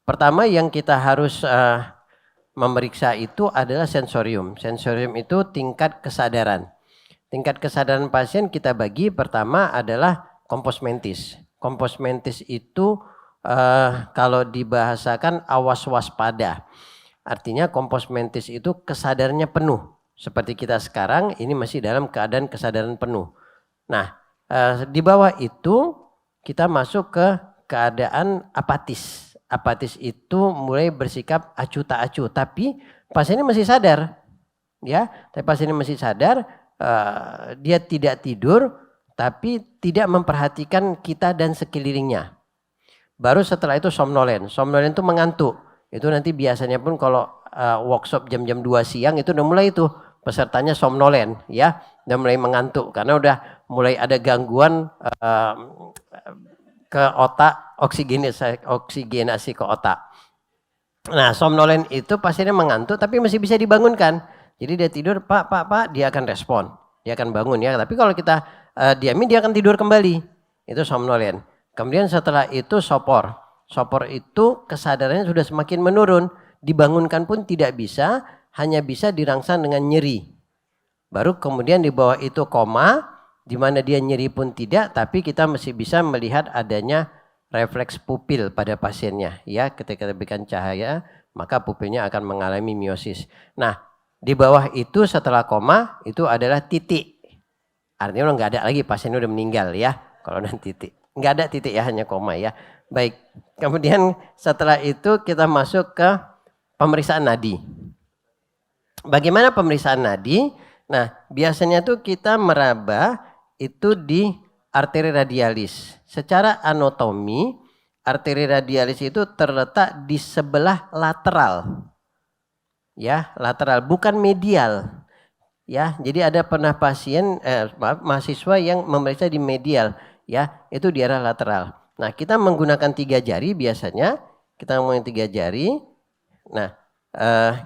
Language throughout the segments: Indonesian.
Pertama yang kita harus memeriksa itu adalah sensorium. Sensorium itu tingkat kesadaran. Tingkat kesadaran pasien kita bagi pertama adalah kompos mentis. Kompos mentis itu kalau dibahasakan awas waspada. Artinya kompos mentis itu kesadarannya penuh. Seperti kita sekarang ini masih dalam keadaan kesadaran penuh. Nah, di bawah itu kita masuk ke keadaan apatis. Apatis itu mulai bersikap acuh tak acuh, tapi pasiennya masih sadar, ya. Tapi pasiennya masih sadar, dia tidak tidur, tapi tidak memperhatikan kita dan sekelilingnya. Baru setelah itu somnolen. Somnolen itu mengantuk. Itu nanti biasanya pun kalau workshop jam-jam 2 siang itu udah mulai itu pesertanya somnolen, ya, udah mulai mengantuk karena udah mulai ada gangguan ke otak, oksigenasi ke otak. Nah, somnolen itu pasiennya mengantuk tapi masih bisa dibangunkan. Jadi dia tidur, Pak, dia akan respon, dia akan bangun ya. Tapi kalau kita diamin dia akan tidur kembali. Itu somnolen. Kemudian setelah itu sopor. Sopor itu kesadarannya sudah semakin menurun, dibangunkan pun tidak bisa, hanya bisa dirangsang dengan nyeri. Baru kemudian di bawah itu koma, di mana dia nyeri pun tidak, tapi kita masih bisa melihat adanya refleks pupil pada pasiennya. Ya, ketika diberikan cahaya, maka pupilnya akan mengalami miosis. Nah, di bawah itu setelah koma itu adalah titik. Artinya nggak ada lagi, pasiennya udah meninggal ya. Kalau nanti titik, nggak ada titik ya, hanya koma ya. Baik, kemudian setelah itu kita masuk ke pemeriksaan nadi. Bagaimana pemeriksaan nadi? Nah, biasanya tuh kita meraba itu di arteri radialis. Secara anatomi, arteri radialis itu terletak di sebelah lateral. Ya, lateral, bukan medial. Ya, jadi ada pernah mahasiswa yang memeriksa di medial, ya, itu di arah lateral. Nah, kita menggunakan 3 jari biasanya, kita menggunakan 3 jari. Nah,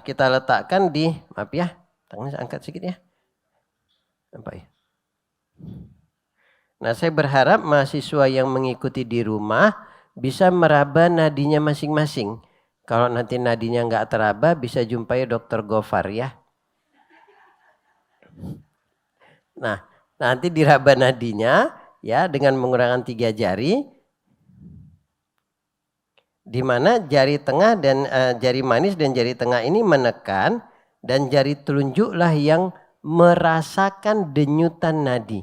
kita letakkan di, maaf ya, tangannya angkat sedikit ya. Apa ya? Nah, saya berharap mahasiswa yang mengikuti di rumah bisa meraba nadinya masing-masing. Kalau nanti nadinya nggak teraba, bisa jumpai Dr. Gofar ya. Nah, nanti diraba nadinya ya dengan menggunakan 3 jari, di mana jari tengah dan jari manis dan jari tengah ini menekan dan jari telunjuklah yang merasakan denyutan nadi.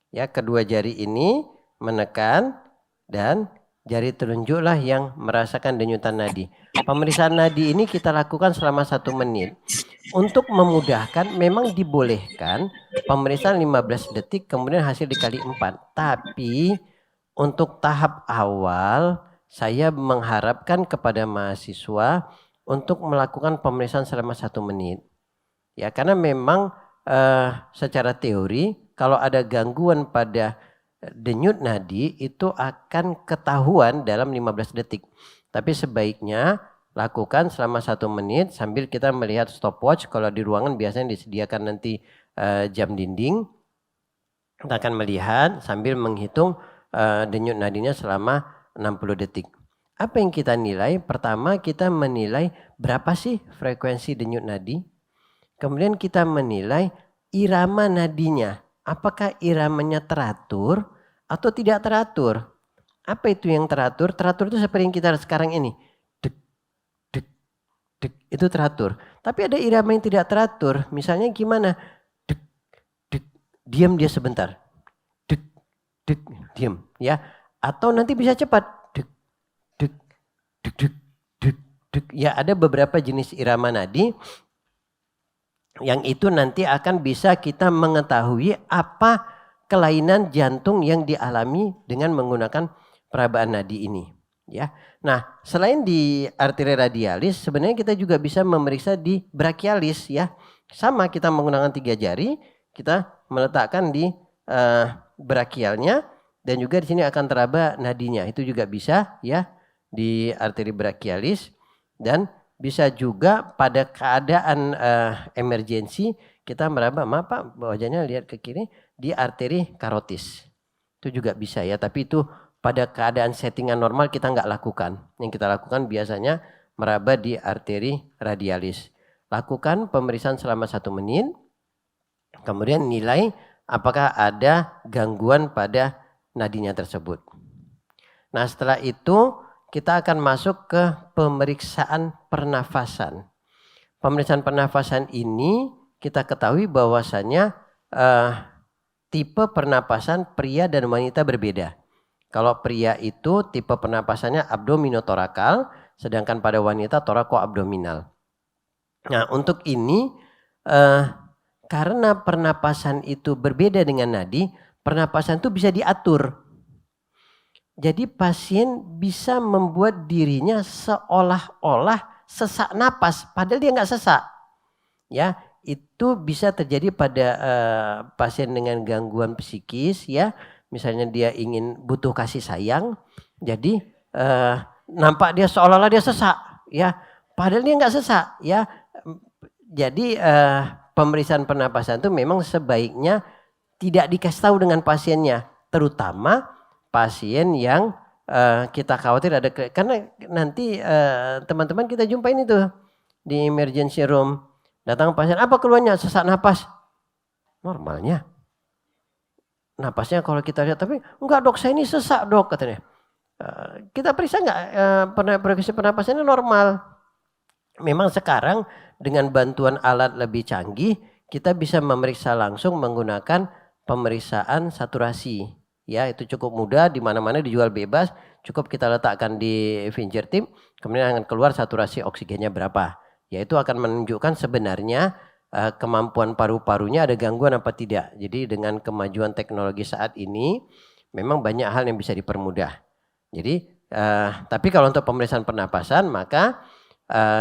Ya, kedua jari ini menekan dan jari telunjuklah yang merasakan denyutan nadi. Pemeriksaan nadi ini kita lakukan selama 1 menit. Untuk memudahkan memang dibolehkan pemeriksaan 15 detik kemudian hasil dikali 4. Tapi untuk tahap awal saya mengharapkan kepada mahasiswa untuk melakukan pemeriksaan selama 1 menit. Ya, karena memang secara teori kalau ada gangguan pada denyut nadi itu akan ketahuan dalam 15 detik. Tapi sebaiknya lakukan selama 1 menit sambil kita melihat stopwatch. Kalau di ruangan biasanya disediakan nanti jam dinding. Kita akan melihat sambil menghitung denyut nadinya selama 60 detik. Apa yang kita nilai? Pertama kita menilai berapa sih frekuensi denyut nadi. Kemudian kita menilai irama nadinya. Apakah iramanya teratur atau tidak teratur? Apa itu yang teratur? Teratur itu seperti yang kita sekarang ini. Dek, dek, dek, itu teratur. Tapi ada irama yang tidak teratur. Misalnya gimana? Dek, dek, diam dia sebentar. Dek, dek, diam. Ya. Atau nanti bisa cepat. Dek, dek, dek, dek, dek, dek. Ya, ada beberapa jenis irama nadi yang itu nanti akan bisa kita mengetahui apa kelainan jantung yang dialami dengan menggunakan perabaan nadi ini. Ya, nah selain di arteri radialis sebenarnya kita juga bisa memeriksa di brachialis ya. Sama kita menggunakan 3 jari, kita meletakkan di brachialnya dan juga di sini akan teraba nadinya. Itu juga bisa ya di arteri brachialis dan bisa juga pada keadaan emergensi kita meraba, maaf Pak, wajahnya lihat ke kiri di arteri karotis. Itu juga bisa ya, tapi itu pada keadaan settingan normal kita nggak lakukan. Yang kita lakukan biasanya meraba di arteri radialis. Lakukan pemeriksaan selama 1 menit, kemudian nilai apakah ada gangguan pada nadinya tersebut. Nah setelah itu kita akan masuk ke pemeriksaan pernafasan. Pemeriksaan pernafasan ini kita ketahui bahwasannya tipe pernapasan pria dan wanita berbeda. Kalau pria itu tipe pernapasannya abdominotorakal, sedangkan pada wanita torakoabdominal. Nah untuk ini karena pernapasan itu berbeda dengan nadi, pernapasan itu bisa diatur. Jadi pasien bisa membuat dirinya seolah-olah sesak napas, padahal dia nggak sesak. Ya, itu bisa terjadi pada pasien dengan gangguan psikis, ya. Misalnya dia ingin butuh kasih sayang, jadi nampak dia seolah-olah dia sesak, ya. Padahal dia nggak sesak, ya. Jadi pemeriksaan pernapasan itu memang sebaiknya tidak dikasih tahu dengan pasiennya, terutama pasien yang kita khawatir ada, karena nanti teman-teman kita jumpain itu di emergency room, datang pasien apa keluhannya, sesak napas, normalnya napasnya kalau kita lihat, tapi enggak dok saya ini sesak dok katanya. Kita periksa enggak periksa pernapasannya normal. Memang sekarang dengan bantuan alat lebih canggih kita bisa memeriksa langsung menggunakan pemeriksaan saturasi. Ya itu cukup mudah, di mana-mana dijual bebas, cukup kita letakkan di fingertip, kemudian akan keluar saturasi oksigennya berapa. Ya itu akan menunjukkan sebenarnya kemampuan paru-parunya ada gangguan apa tidak. Jadi dengan kemajuan teknologi saat ini memang banyak hal yang bisa dipermudah. Jadi tapi kalau untuk pemeriksaan pernapasan maka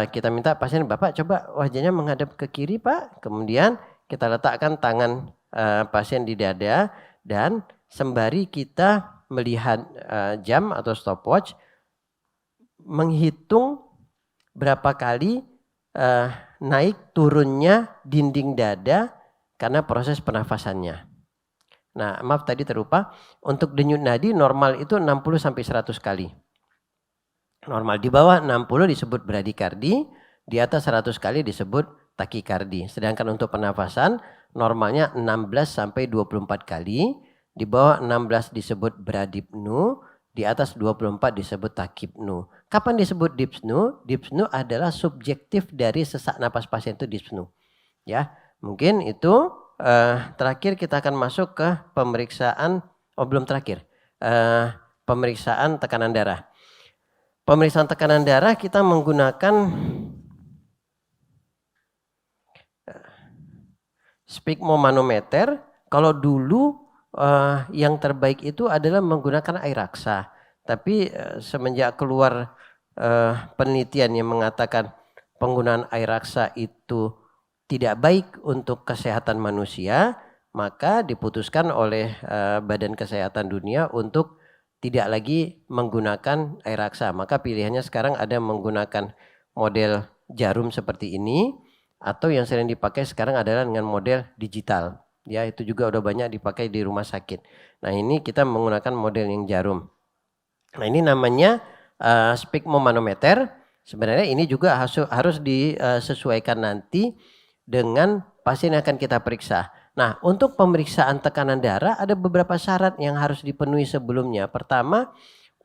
kita minta pasien, Bapak coba wajahnya menghadap ke kiri Pak, kemudian kita letakkan tangan pasien di dada dan sembari kita melihat jam atau stopwatch, menghitung berapa kali naik turunnya dinding dada karena proses pernafasannya. Nah maaf tadi terlupa, untuk denyut nadi normal itu 60-100 kali. Normal di bawah 60 disebut bradikardi, di atas 100 kali disebut takikardi. Sedangkan untuk pernafasan normalnya 16-24 kali. Di bawah 16 disebut bradipnu, di atas 24 disebut takipnu. Kapan disebut dipsnu? Dipsnu adalah subjektif dari sesak napas pasien itu dipsnu. Ya, mungkin itu terakhir kita akan masuk ke pemeriksaan, belum terakhir, pemeriksaan tekanan darah. Pemeriksaan tekanan darah kita menggunakan sphygmomanometer. Kalau dulu yang terbaik itu adalah menggunakan air raksa. Tapi semenjak keluar penelitian yang mengatakan penggunaan air raksa itu tidak baik untuk kesehatan manusia, maka diputuskan oleh Badan Kesehatan Dunia untuk tidak lagi menggunakan air raksa. Maka pilihannya sekarang ada menggunakan model jarum seperti ini, atau yang sering dipakai sekarang adalah dengan model digital. Ya itu juga udah banyak dipakai di rumah sakit. Nah ini kita menggunakan model yang jarum. Nah ini namanya sphygmomanometer. Sebenarnya ini juga harus disesuaikan nanti dengan pasien yang akan kita periksa. Nah untuk pemeriksaan tekanan darah ada beberapa syarat yang harus dipenuhi sebelumnya. Pertama,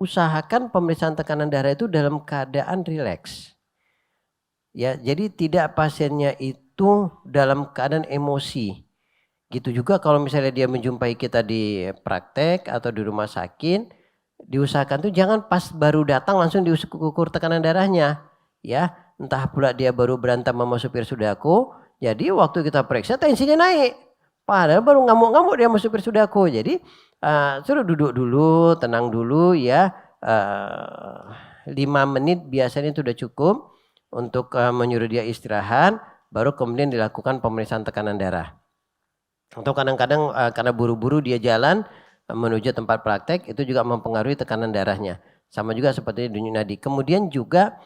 usahakan pemeriksaan tekanan darah itu dalam keadaan rileks. Ya, jadi tidak pasiennya itu dalam keadaan emosi. Gitu juga kalau misalnya dia menjumpai kita di praktek atau di rumah sakit, diusahakan tuh jangan pas baru datang langsung diukur tekanan darahnya. Ya, entah pula dia baru berantem sama supir sudaku, jadi waktu kita periksa tensinya naik. Padahal baru ngamuk-ngamuk dia sama supir sudaku. Jadi suruh duduk dulu, tenang dulu ya. 5 menit biasanya itu udah cukup untuk menyuruh dia istirahat, baru kemudian dilakukan pemeriksaan tekanan darah. Atau kadang-kadang karena buru-buru dia jalan menuju tempat praktek, itu juga mempengaruhi tekanan darahnya. Sama juga seperti denyut nadi. Kemudian juga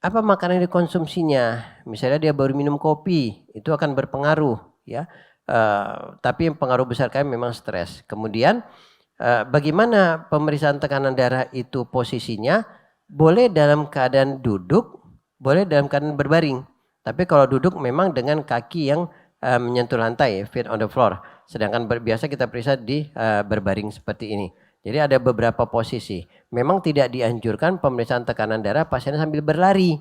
apa makanan yang dikonsumsinya. Misalnya dia baru minum kopi, itu akan berpengaruh ya. Tapi yang pengaruh besar kami memang stres. Kemudian bagaimana pemeriksaan tekanan darah itu posisinya? Boleh dalam keadaan duduk, boleh dalam keadaan berbaring. Tapi kalau duduk memang dengan kaki yang menyentuh lantai, feet on the floor. Sedangkan biasa kita periksa di berbaring seperti ini. Jadi ada beberapa posisi. Memang tidak dianjurkan pemeriksaan tekanan darah pasiennya sambil berlari.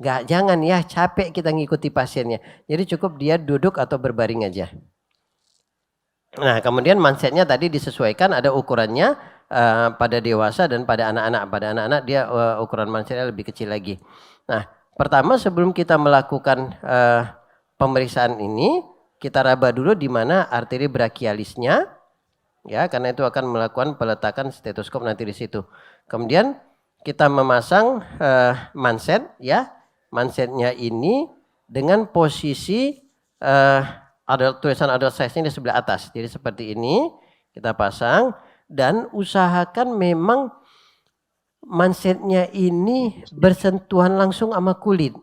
Jangan ya, capek kita ngikuti pasiennya. Jadi cukup dia duduk atau berbaring aja. Nah, kemudian mansetnya tadi disesuaikan, ada ukurannya pada dewasa dan pada anak-anak. Pada anak-anak dia ukuran mansetnya lebih kecil lagi. Nah, pertama sebelum kita melakukan pemeriksaan ini, kita raba dulu di mana arteri brachialisnya, ya, karena itu akan melakukan peletakan stetoskop nanti di situ. Kemudian kita memasang manset, ya, mansetnya ini dengan posisi tulisan adult size-nya di sebelah atas. Jadi seperti ini kita pasang dan usahakan memang mansetnya ini bersentuhan langsung sama kulit.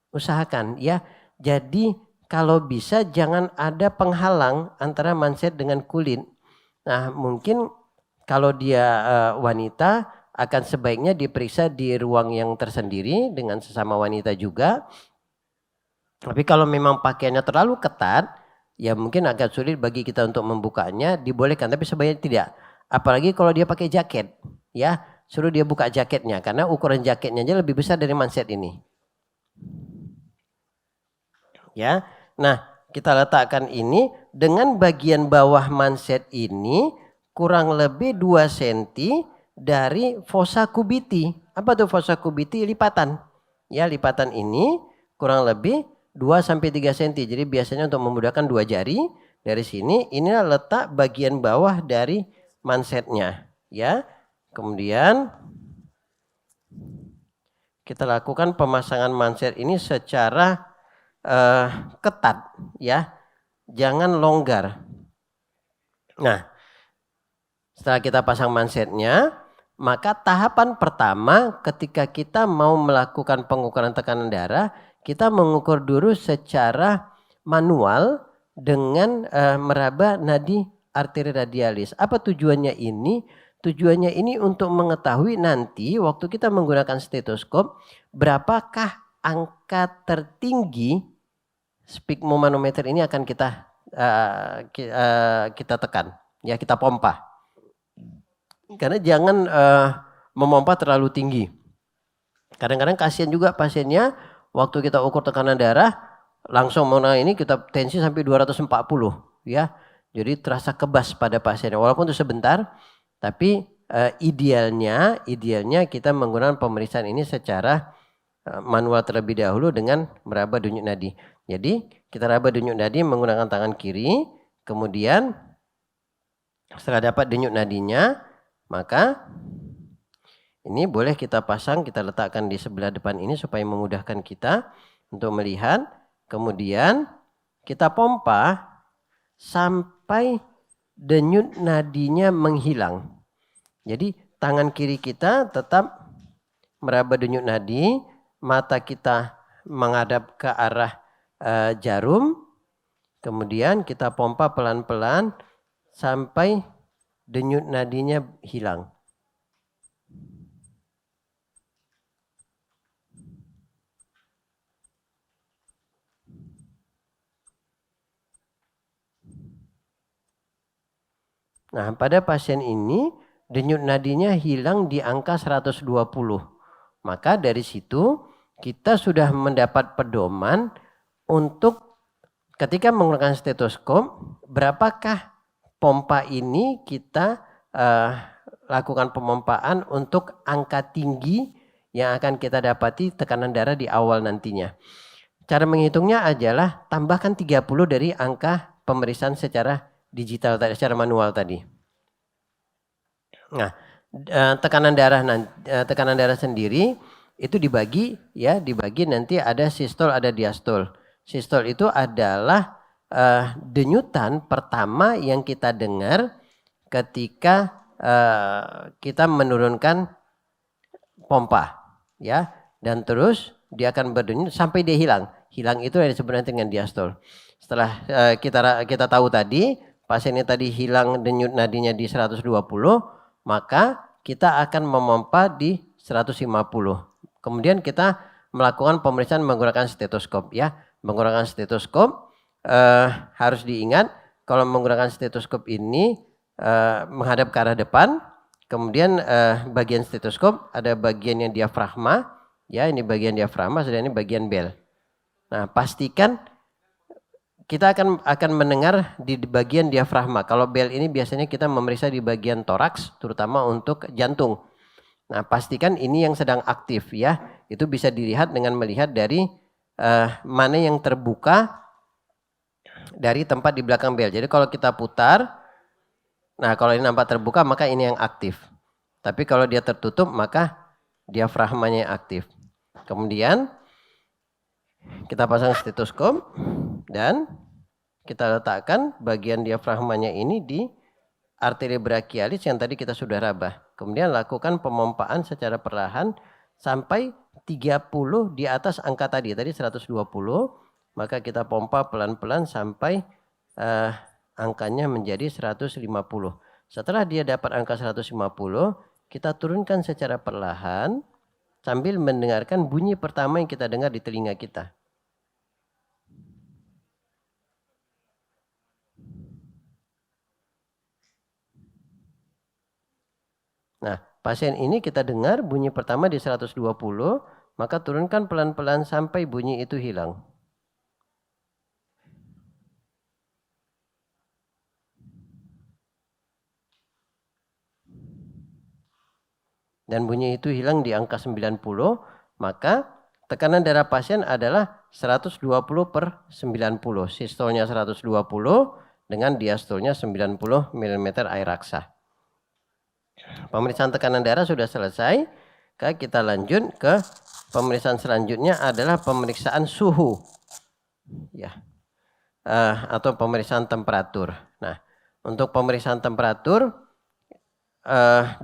Usahakan ya. Jadi kalau bisa jangan ada penghalang antara manset dengan kulit. Nah, mungkin kalau dia wanita akan sebaiknya diperiksa di ruang yang tersendiri dengan sesama wanita juga. Tapi kalau memang pakaiannya terlalu ketat, ya mungkin agak sulit bagi kita untuk membukanya, dibolehkan. Tapi sebaiknya tidak. Apalagi kalau dia pakai jaket, ya suruh dia buka jaketnya. Karena ukuran jaketnya aja lebih besar dari manset ini. Ya, nah kita letakkan ini dengan bagian bawah manset ini kurang lebih 2 cm dari fossa cubiti. Apa tuh fossa cubiti? Lipatan. Ya, lipatan ini kurang lebih 2-3 cm. Jadi biasanya untuk memudahkan 2 jari dari sini, inilah letak bagian bawah dari mansetnya, ya. Kemudian kita lakukan pemasangan manset ini secara ketat, ya. Jangan longgar. Nah, setelah kita pasang mansetnya, maka tahapan pertama ketika kita mau melakukan pengukuran tekanan darah, kita mengukur dulu secara manual dengan meraba nadi arteri radialis. Apa tujuannya ini? Tujuannya ini untuk mengetahui nanti waktu kita menggunakan stetoskop berapakah angka tertinggi sphygmomanometer ini akan kita tekan, ya kita pompa. Karena jangan memompa terlalu tinggi. Kadang-kadang kasihan juga pasiennya waktu kita ukur tekanan darah langsung ini kita tensi sampai 240, ya. Jadi terasa kebas pada pasiennya walaupun itu sebentar, tapi idealnya kita menggunakan pemeriksaan ini secara manual terlebih dahulu dengan meraba denyut nadi. Jadi kita raba denyut nadi menggunakan tangan kiri, kemudian setelah dapat denyut nadinya, maka ini boleh kita pasang, kita letakkan di sebelah depan ini supaya memudahkan kita untuk melihat. Kemudian kita pompa sampai denyut nadinya menghilang. Jadi tangan kiri kita tetap meraba denyut nadi, mata kita menghadap ke arah jarum. Kemudian kita pompa pelan-pelan sampai denyut nadinya hilang. Nah, pada pasien ini denyut nadinya hilang di angka 120. Maka dari situ kita sudah mendapat pedoman untuk ketika menggunakan stetoskop, berapakah pompa ini kita lakukan pemompaan untuk angka tinggi yang akan kita dapati tekanan darah di awal nantinya. Cara menghitungnya adalah tambahkan 30 dari angka pemeriksaan secara digital tadi, secara manual tadi. Nah, tekanan darah sendiri itu dibagi nanti ada sistol, ada diastol. Sistol itu adalah denyutan pertama yang kita dengar ketika kita menurunkan pompa, ya, dan terus dia akan berdenyut sampai dia hilang. Hilang itu yang disebut nanti dengan diastol. Setelah kita tahu tadi pasiennya tadi hilang denyut nadinya di 120, maka kita akan memompa di 150. Kemudian kita melakukan pemeriksaan menggunakan stetoskop ya. Menggunakan stetoskop harus diingat kalau menggunakan stetoskop ini menghadap ke arah depan. Kemudian bagian stetoskop ada bagian yang diafragma, ya ini bagian diafragma, sedang ini bagian bel. Nah pastikan kita akan mendengar di bagian diafragma. Kalau bel ini biasanya kita memeriksa di bagian toraks, terutama untuk jantung. Nah pastikan ini yang sedang aktif ya. Itu bisa dilihat dengan melihat dari mana yang terbuka dari tempat di belakang bel. Jadi kalau kita putar, nah kalau ini nampak terbuka maka ini yang aktif. Tapi kalau dia tertutup maka diafragmanya aktif. Kemudian kita pasang stetoskop dan kita letakkan bagian diafragmanya ini di arteri brachialis yang tadi kita sudah raba. Kemudian lakukan pemompaan secara perlahan sampai 30 di atas angka tadi 120. Maka kita pompa pelan-pelan sampai angkanya menjadi 150. Setelah dia dapat angka 150, kita turunkan secara perlahan sambil mendengarkan bunyi pertama yang kita dengar di telinga kita. Nah, pasien ini kita dengar bunyi pertama di 120, maka turunkan pelan-pelan sampai bunyi itu hilang. Dan bunyi itu hilang di angka 90, maka tekanan darah pasien adalah 120 per 90. Sistolnya 120 dengan diastolnya 90 mm air raksa. Pemeriksaan tekanan darah sudah selesai. Kita lanjut ke pemeriksaan selanjutnya adalah pemeriksaan suhu. Ya. Atau pemeriksaan temperatur. Nah, untuk pemeriksaan temperatur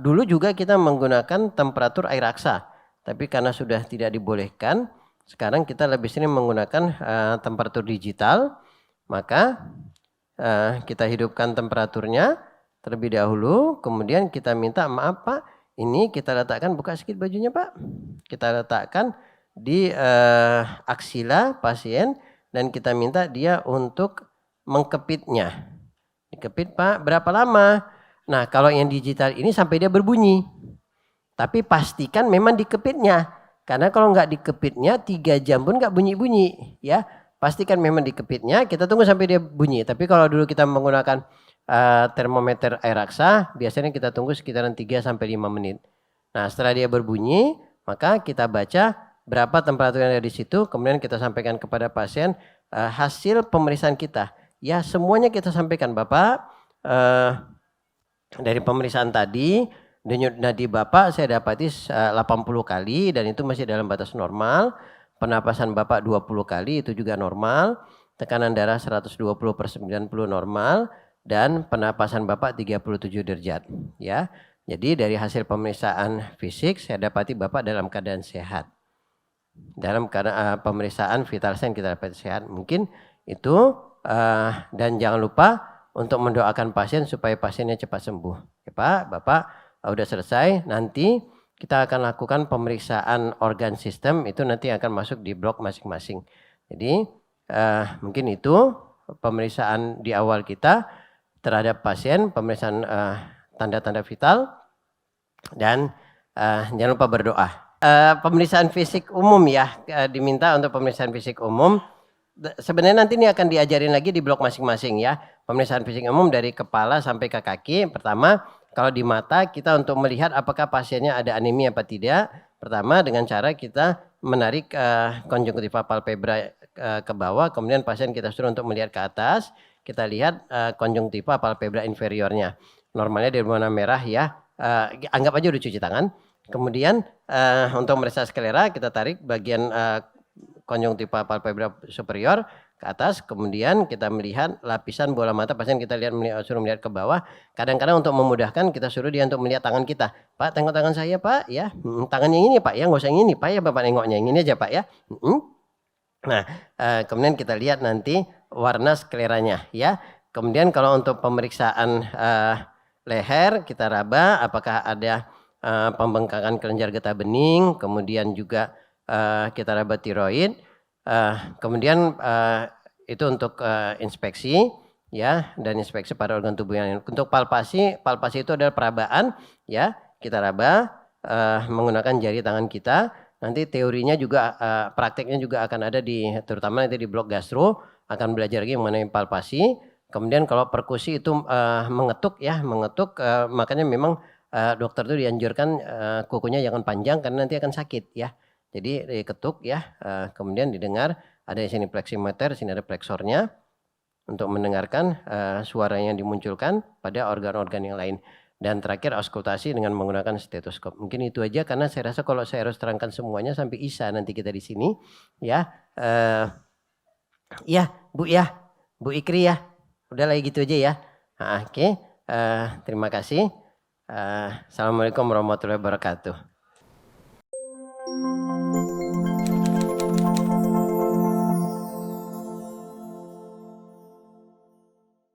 dulu juga kita menggunakan temperatur air raksa, tapi karena sudah tidak dibolehkan, sekarang kita lebih sering menggunakan temperatur digital. Maka kita hidupkan temperaturnya terlebih dahulu, kemudian kita minta maaf Pak, ini kita letakkan, buka sedikit bajunya Pak, kita letakkan di aksila pasien dan kita minta dia untuk mengkepitnya. Dikepit Pak, berapa lama? Nah kalau yang digital ini sampai dia berbunyi. Tapi pastikan memang dikepitnya. Karena kalau nggak dikepitnya 3 jam pun nggak bunyi-bunyi. Ya, pastikan memang dikepitnya, kita tunggu sampai dia bunyi. Tapi kalau dulu kita menggunakan termometer air raksa, biasanya kita tunggu sekitaran 3-5 menit. Nah setelah dia berbunyi, maka kita baca berapa temperatur yang ada di situ. Kemudian kita sampaikan kepada pasien hasil pemeriksaan kita. Ya semuanya kita sampaikan Bapak. Dari pemeriksaan tadi, denyut nadi Bapak saya dapati 80 kali dan itu masih dalam batas normal. Penapasan Bapak 20 kali itu juga normal. Tekanan darah 120 per 90 normal. Dan penapasan Bapak 37 derajat. Ya. Jadi dari hasil pemeriksaan fisik saya dapati Bapak dalam keadaan sehat. Dalam keadaan pemeriksaan vital sign kita dapat sehat. Mungkin itu dan jangan lupa untuk mendoakan pasien supaya pasiennya cepat sembuh. Ya, Pak, Bapak sudah selesai. Nanti kita akan lakukan pemeriksaan organ sistem, itu nanti akan masuk di blok masing-masing. Jadi mungkin itu pemeriksaan di awal kita terhadap pasien, pemeriksaan tanda-tanda vital, dan jangan lupa berdoa. Pemeriksaan fisik umum ya, diminta untuk pemeriksaan fisik umum. Sebenarnya nanti ini akan diajarin lagi di blok masing-masing ya. Pemeriksaan fisik umum dari kepala sampai ke kaki. Pertama, kalau di mata kita untuk melihat apakah pasiennya ada anemia apa tidak. Pertama dengan cara kita menarik konjungtiva palpebra ke bawah. Kemudian pasien kita suruh untuk melihat ke atas. Kita lihat konjungtiva palpebra inferiornya. Normalnya di warna merah ya. Anggap aja udah cuci tangan. Kemudian untuk meriksa sklera kita tarik bagian konjungtiva palpebra superior ke atas, kemudian kita melihat lapisan bola mata pasien, kita suruh melihat ke bawah. Kadang-kadang untuk memudahkan kita suruh dia untuk melihat tangan kita. Pak, tengok tangan saya Pak ya. Tangannya ini Pak ya, nggak usah yang ini Pak ya, Bapak nengoknya yang ini aja Pak ya. Nah, kemudian kita lihat nanti warna skleranya ya. Kemudian kalau untuk pemeriksaan leher kita raba apakah ada pembengkakan kelenjar getah bening, kemudian juga kita raba tiroid, kemudian itu untuk inspeksi ya, dan inspeksi pada organ tubuh yang lain. Untuk palpasi itu adalah perabaan ya, kita raba menggunakan jari tangan kita. Nanti teorinya juga prakteknya juga akan ada terutama nanti di blok gastro akan belajar lagi mengenai palpasi. Kemudian kalau perkusi itu mengetuk ya, makanya memang dokter itu dianjurkan kukunya jangan panjang karena nanti akan sakit ya. Jadi diketuk ya, kemudian didengar ada di sini pleximeter, sini ada pleksornya untuk mendengarkan suara yang dimunculkan pada organ-organ yang lain. Dan terakhir auskultasi dengan menggunakan stetoskop. Mungkin itu aja karena saya rasa kalau saya harus terangkan semuanya sampai Isa nanti kita di sini ya. Ya Bu ya, Bu Ikri ya. Udah lagi gitu aja ya. Nah, oke, terima kasih. Assalamualaikum warahmatullahi wabarakatuh.